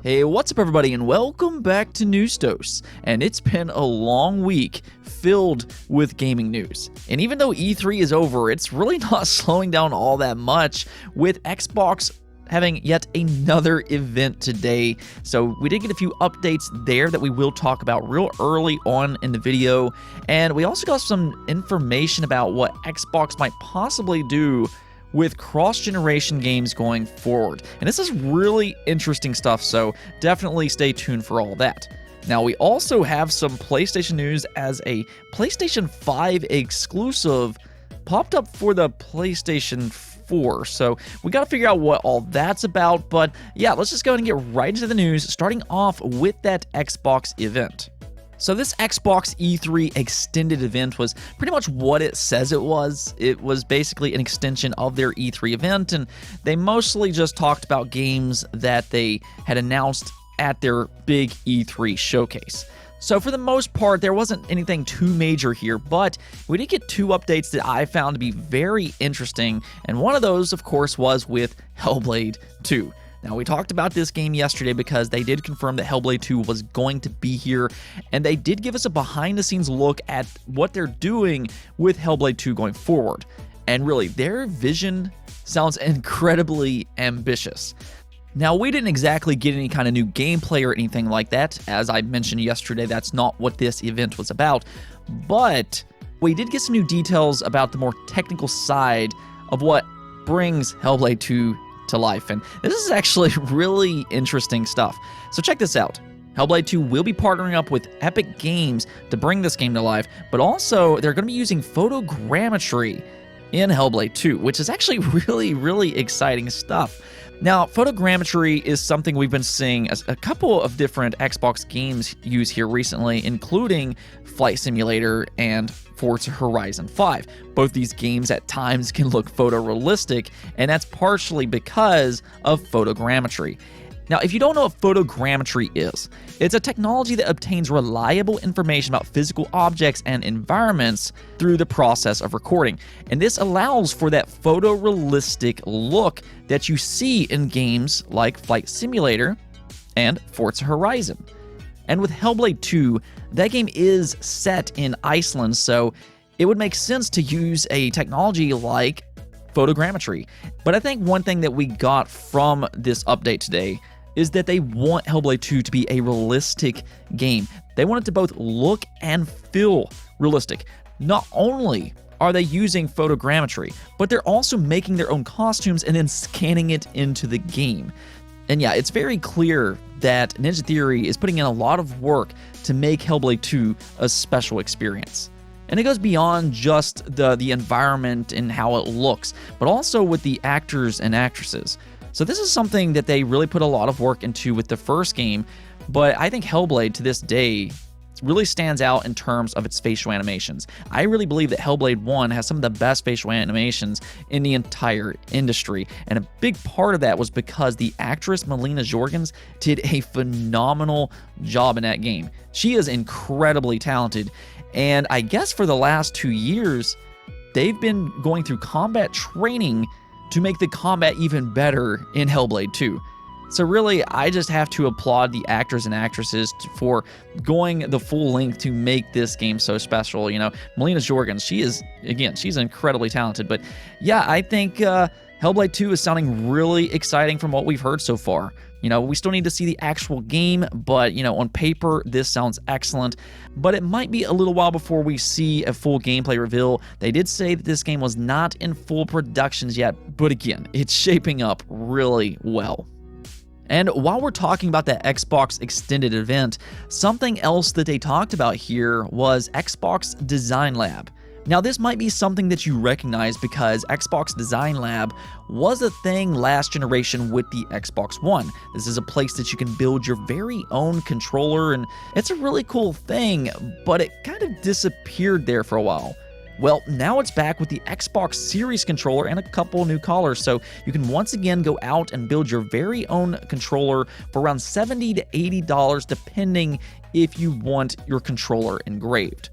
Hey, what's up everybody, and welcome back to News Dose. And it's been a long week filled with gaming news. And even though E3 is over, it's really not slowing down all that much, with Xbox having yet another event today. So we did get a few updates there that we will talk about real early on in the video. And we also got some information about what Xbox might possibly do with cross-generation games going forward. And this is really interesting stuff, so definitely stay tuned for all that. Now, we also have some PlayStation news, as a PlayStation 5 exclusive popped up for the PlayStation 4. So we got to figure out what all that's about, but yeah, let's just go ahead and get right into the news, starting off with that Xbox event. So this Xbox E3 extended event was pretty much what it says it was. It was basically an extension of their E3 event, and they mostly just talked about games that they had announced at their big E3 showcase. So for the most part, there wasn't anything too major here, but we did get two updates that I found to be very interesting, and one of those, of course, was with Hellblade 2. Now, we talked about this game yesterday because they did confirm that Hellblade 2 was going to be here, and they did give us a behind-the-scenes look at what they're doing with Hellblade 2 going forward. And really, their vision sounds incredibly ambitious. Now, we didn't exactly get any kind of new gameplay or anything like that. As I mentioned yesterday, that's not what this event was about. But we did get some new details about the more technical side of what brings Hellblade 2 to life, and this is actually really interesting stuff. So check this out. Hellblade 2 will be partnering up with Epic Games to bring this game to life, but also they're going to be using photogrammetry in Hellblade 2, which is actually really exciting stuff. Now, photogrammetry is something we've been seeing as a couple of different Xbox games use here recently, including Flight Simulator and Forza Horizon 5. Both these games at times can look photorealistic, and that's partially because of photogrammetry. Now, if you don't know what photogrammetry is, it's a technology that obtains reliable information about physical objects and environments through the process of recording. And this allows for that photorealistic look that you see in games like Flight Simulator and Forza Horizon. And with Hellblade 2, that game is set in Iceland, so it would make sense to use a technology like photogrammetry. But I think one thing that we got from this update today is that they want Hellblade 2 to be a realistic game. They want it to both look and feel realistic. Not only are they using photogrammetry, but they're also making their own costumes and then scanning it into the game. And yeah, it's very clear that Ninja Theory is putting in a lot of work to make Hellblade 2 a special experience. And it goes beyond just the environment and how it looks, but also with the actors and actresses. So this is something that they really put a lot of work into with the first game, but I think Hellblade to this day really stands out in terms of its facial animations. I really believe that Hellblade 1 has some of the best facial animations in the entire industry, and a big part of that was because the actress Melina Jorgens did a phenomenal job in that game. She is incredibly talented, and I guess for the last 2 years, they've been going through combat training to make the combat even better in Hellblade 2. So really, I just have to applaud the actors and actresses for going the full length to make this game so special. You know, Melina Jorgens, she's incredibly talented. But yeah, I think Hellblade 2 is sounding really exciting from what we've heard so far. You know, we still need to see the actual game, but, you know, on paper, this sounds excellent. But it might be a little while before we see a full gameplay reveal. They did say that this game was not in full productions yet, but again, it's shaping up really well. And while we're talking about the Xbox extended event, something else that they talked about here was Xbox Design Lab. Now, this might be something that you recognize because Xbox Design Lab was a thing last generation with the Xbox One. This is a place that you can build your very own controller, and it's a really cool thing, but it kind of disappeared there for a while. Well, now it's back with the Xbox Series controller and a couple new collars, so you can once again go out and build your very own controller for around $70 to $80, depending if you want your controller engraved.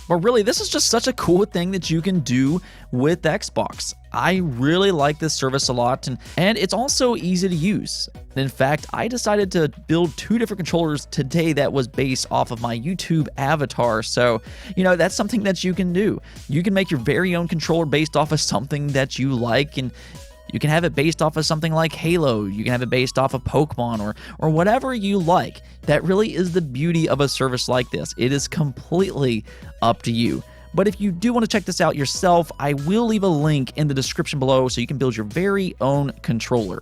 But really, this is just such a cool thing that you can do with Xbox. I really like this service a lot, and it's also easy to use. In fact, I decided to build 2 different controllers today that was based off of my YouTube avatar. So, that's something that you can do. You can make your very own controller based off of something that you like, and you can have it based off of something like Halo. You can have it based off of Pokemon or whatever you like. That really is the beauty of a service like this. It is completely up to you. But if you do want to check this out yourself, I will leave a link in the description below so you can build your very own controller.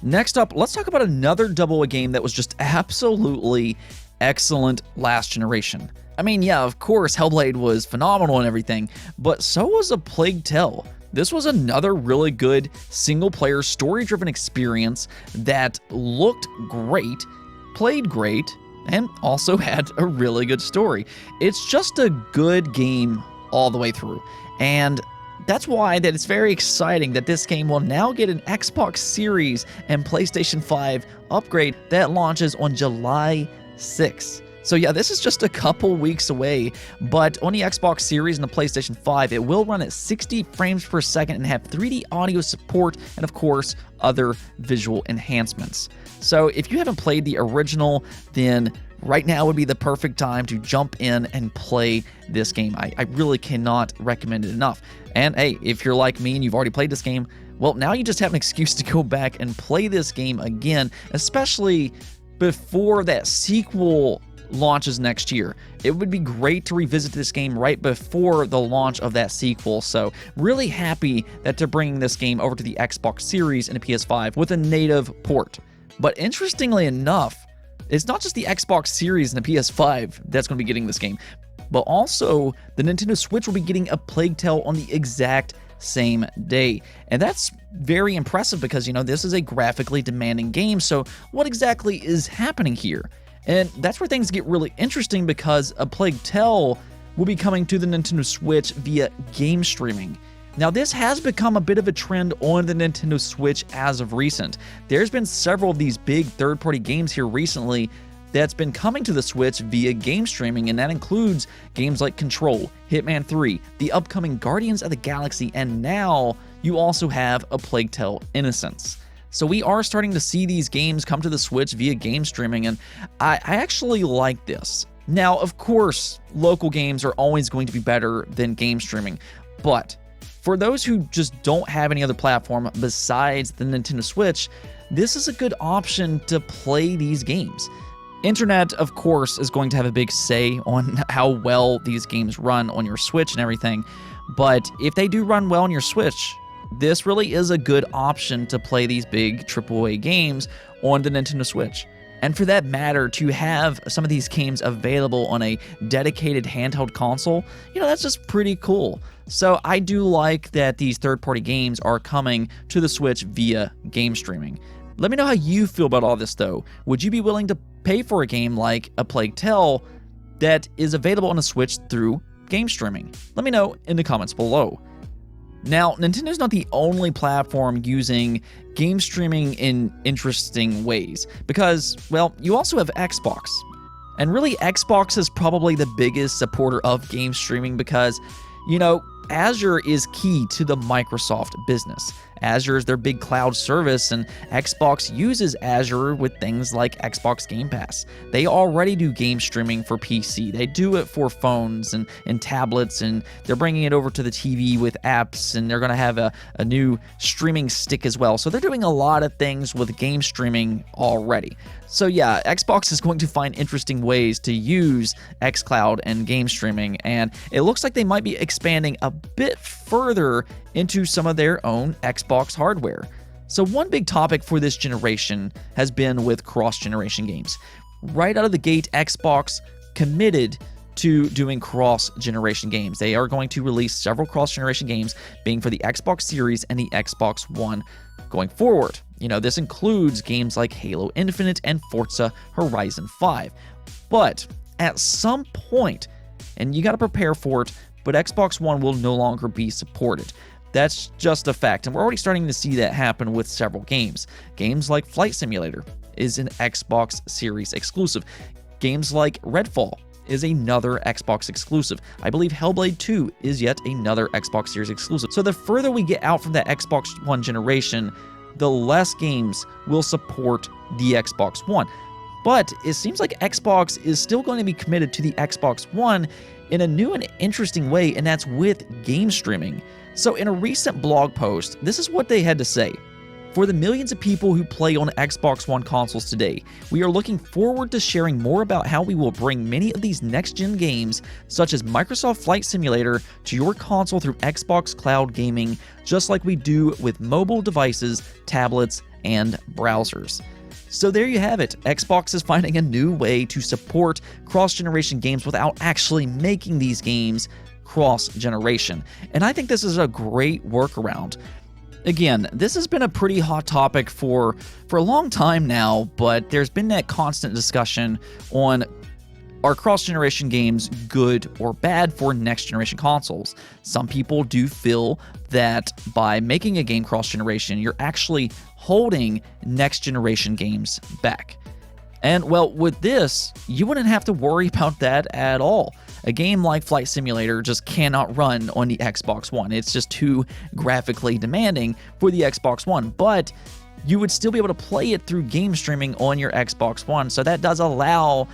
Next up, let's talk about another AA game that was just absolutely excellent last generation. I mean, yeah, of course, Hellblade was phenomenal and everything, but so was A Plague Tale. This was another really good single-player, story-driven experience that looked great, played great, and also had a really good story. It's just a good game all the way through, and that's why that it's very exciting that this game will now get an Xbox Series and PlayStation 5 upgrade that launches on July 6th. So yeah, this is just a couple weeks away, but on the Xbox Series and the PlayStation 5, it will run at 60 frames per second and have 3D audio support and, of course, other visual enhancements. So if you haven't played the original, then right now would be the perfect time to jump in and play this game. I really cannot recommend it enough. And hey, if you're like me and you've already played this game, well, now you just have an excuse to go back and play this game again, especially before that sequel launches next year. It would be great to revisit this game right before the launch of that sequel, so really happy that they're bringing this game over to the Xbox Series and the PS5 with a native port. But interestingly enough, it's not just the Xbox Series and the PS5 that's going to be getting this game, but also the Nintendo Switch will be getting A Plague Tale on the exact same day. And that's very impressive because, this is a graphically demanding game, so what exactly is happening here? And that's where things get really interesting because A Plague Tale will be coming to the Nintendo Switch via game streaming. Now, this has become a bit of a trend on the Nintendo Switch as of recent. There's been several of these big third-party games here recently that's been coming to the Switch via game streaming, and that includes games like Control, Hitman 3, the upcoming Guardians of the Galaxy, and now you also have A Plague Tale: Innocence. So we are starting to see these games come to the Switch via game streaming, and I actually like this. Now, of course, local games are always going to be better than game streaming, but for those who just don't have any other platform besides the Nintendo Switch, this is a good option to play these games. Internet, of course, is going to have a big say on how well these games run on your Switch and everything, but if they do run well on your Switch, this really is a good option to play these big AAA games on the Nintendo Switch. And for that matter, to have some of these games available on a dedicated handheld console, that's just pretty cool. So I do like that these third-party games are coming to the Switch via game streaming. Let me know how you feel about all this, though. Would you be willing to pay for a game like A Plague Tale that is available on the Switch through game streaming? Let me know in the comments below. Now, Nintendo's not the only platform using game streaming in interesting ways, because, well, you also have Xbox. And really, Xbox is probably the biggest supporter of game streaming because, Azure is key to the Microsoft business. Azure is their big cloud service, and Xbox uses Azure with things like Xbox Game Pass. They already do game streaming for PC. They do it for phones and tablets, and they're bringing it over to the TV with apps, and they're going to have a new streaming stick as well. So they're doing a lot of things with game streaming already. So yeah, Xbox is going to find interesting ways to use xCloud and game streaming, and it looks like they might be expanding a bit further into some of their own Xbox hardware. So one big topic for this generation has been with cross-generation games. Right out of the gate, Xbox committed to doing cross-generation games. They are going to release several cross-generation games, being for the Xbox Series and the Xbox One going forward. This includes games like Halo Infinite and Forza Horizon 5. But at some point, and you got to prepare for it, but Xbox One will no longer be supported. That's just a fact, and we're already starting to see that happen with several games. Games like Flight Simulator is an Xbox Series exclusive. Games like Redfall is another Xbox exclusive. I believe Hellblade 2 is yet another Xbox Series exclusive. So the further we get out from that Xbox One generation, the less games will support the Xbox One. But it seems like Xbox is still going to be committed to the Xbox One in a new and interesting way, and that's with game streaming. So in a recent blog post, this is what they had to say. For the millions of people who play on Xbox One consoles today, we are looking forward to sharing more about how we will bring many of these next-gen games, such as Microsoft Flight Simulator, to your console through Xbox Cloud Gaming, just like we do with mobile devices, tablets, and browsers. So there you have it. Xbox is finding a new way to support cross-generation games without actually making these games cross-generation. And I think this is a great workaround. Again, this has been a pretty hot topic for a long time now, but there's been that constant discussion on, are cross-generation games good or bad for next-generation consoles? Some people do feel that by making a game cross-generation, you're actually holding next-generation games back. And, well, with this, you wouldn't have to worry about that at all. A game like Flight Simulator just cannot run on the Xbox One. It's just too graphically demanding for the Xbox One. But you would still be able to play it through game streaming on your Xbox One. So that does allow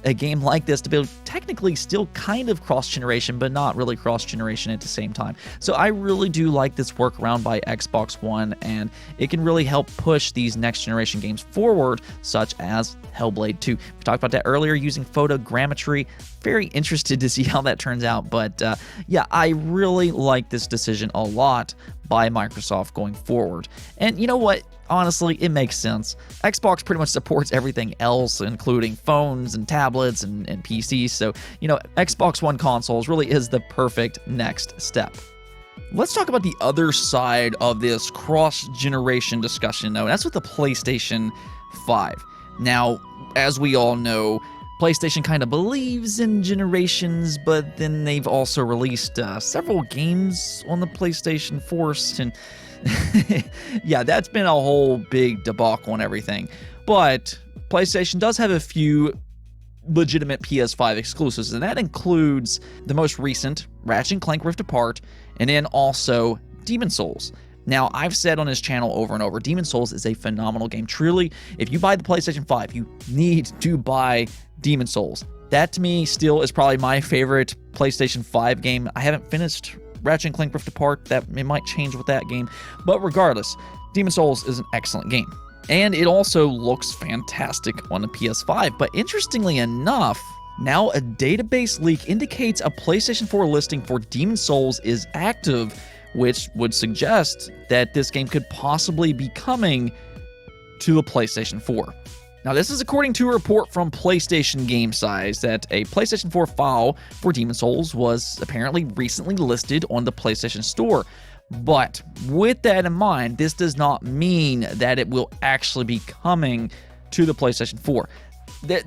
a game like this to be technically still kind of cross-generation, but not really cross-generation at the same time. So I really do like this workaround by Xbox One, and it can really help push these next-generation games forward, such as Hellblade 2. We talked about that earlier, using photogrammetry. Very interested to see how that turns out, but yeah, I really like this decision a lot by Microsoft going forward. And you know what? Honestly, it makes sense. Xbox pretty much supports everything else, including phones and tablets and PCs, so, you know, Xbox One consoles really is the perfect next step. Let's talk about the other side of this cross-generation discussion, though, and that's with the PlayStation 5. Now, as we all know, PlayStation kind of believes in generations, but then they've also released several games on the PlayStation 4, and yeah, that's been a whole big debacle and everything. But PlayStation does have a few legitimate PS5 exclusives, and that includes the most recent Ratchet & Clank Rift Apart, and then also Demon's Souls. Now, I've said on this channel over and over, Demon's Souls is a phenomenal game. Truly, if you buy the PlayStation 5, you need to buy Demon's Souls. That, to me, still is probably my favorite PlayStation 5 game. I haven't finished Ratchet & Clank Rift Apart. That it might change with that game. But regardless, Demon's Souls is an excellent game. And it also looks fantastic on the PS5. But interestingly enough, now a database leak indicates a PlayStation 4 listing for Demon's Souls is active, which would suggest that this game could possibly be coming to the PlayStation 4. Now, this is according to a report from PlayStation Game Size that a PlayStation 4 file for Demon's Souls was apparently recently listed on the PlayStation Store. But with that in mind, this does not mean that it will actually be coming to the PlayStation 4.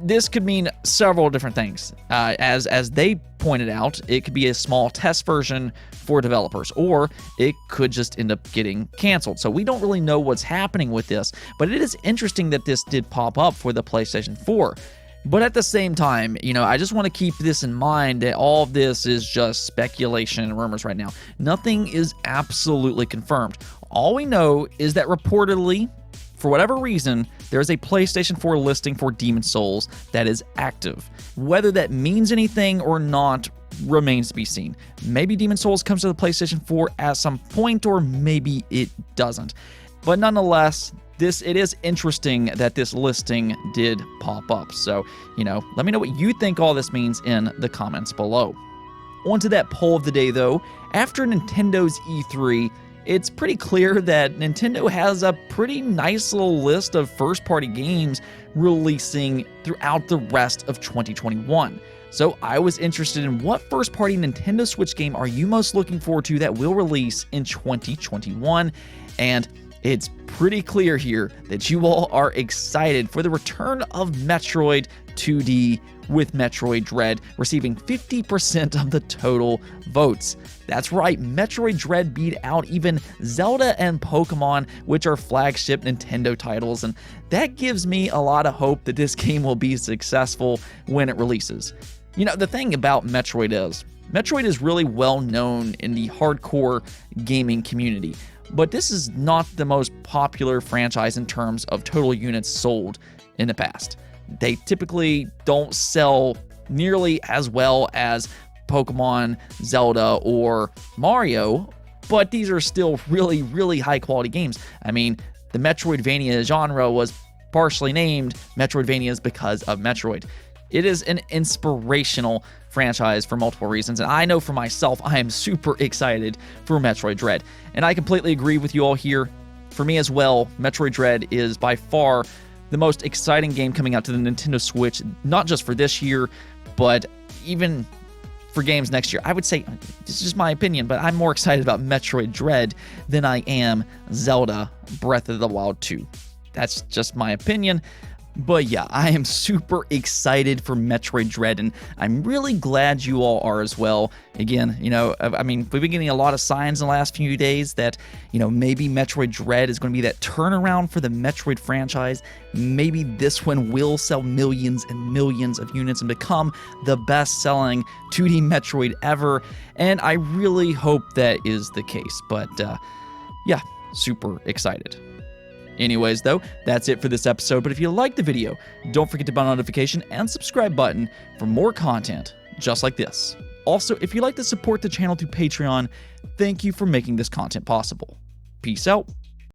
This could mean several different things. As they pointed out, it could be a small test version for developers, or it could just end up getting canceled. So we don't really know what's happening with this, but it is interesting that this did pop up for the PlayStation 4. But at the same time, you know, I just want to keep this in mind that all of this is just speculation and rumors right now. Nothing is absolutely confirmed. All we know is that reportedly, for whatever reason, there is a PlayStation 4 listing for Demon's Souls that is active. Whether that means anything or not remains to be seen. Maybe Demon's Souls comes to the PlayStation 4 at some point, or maybe it doesn't. But nonetheless, it is interesting that this listing did pop up. So, you know, let me know what you think all this means in the comments below. On to that poll of the day, though. After Nintendo's E3, it's pretty clear that Nintendo has a pretty nice little list of first-party games releasing throughout the rest of 2021. So I was interested in what first-party Nintendo Switch game are you most looking forward to that will release in 2021? And it's pretty clear here that you all are excited for the return of Metroid 2D, with Metroid Dread receiving 50% of the total votes. That's right, Metroid Dread beat out even Zelda and Pokemon, which are flagship Nintendo titles, and that gives me a lot of hope that this game will be successful when it releases. You know, the thing about Metroid is really well known in the hardcore gaming community, but this is not the most popular franchise in terms of total units sold in the past. They typically don't sell nearly as well as Pokemon, Zelda, or Mario, but these are still really, really high quality games. I mean, the Metroidvania genre was partially named Metroidvanias because of Metroid. It is an inspirational franchise for multiple reasons, and I know for myself, I am super excited for Metroid Dread. And I completely agree with you all here. For me as well, Metroid Dread is by far the most exciting game coming out to the Nintendo Switch, not just for this year, but even for games next year. I would say, this is just my opinion, but I'm more excited about Metroid Dread than I am Zelda Breath of the Wild 2. That's just my opinion. But yeah, I am super excited for Metroid Dread, and I'm really glad you all are as well. Again, you know, I mean, we've been getting a lot of signs in the last few days that, you know, maybe Metroid Dread is going to be that turnaround for the Metroid franchise. Maybe this one will sell millions and millions of units and become the best-selling 2D Metroid ever, and I really hope that is the case. But yeah, super excited. Anyways, though, that's it for this episode, but if you liked the video, don't forget to hit the notification and subscribe button for more content just like this. Also, if you'd like to support the channel through Patreon, thank you for making this content possible. Peace out.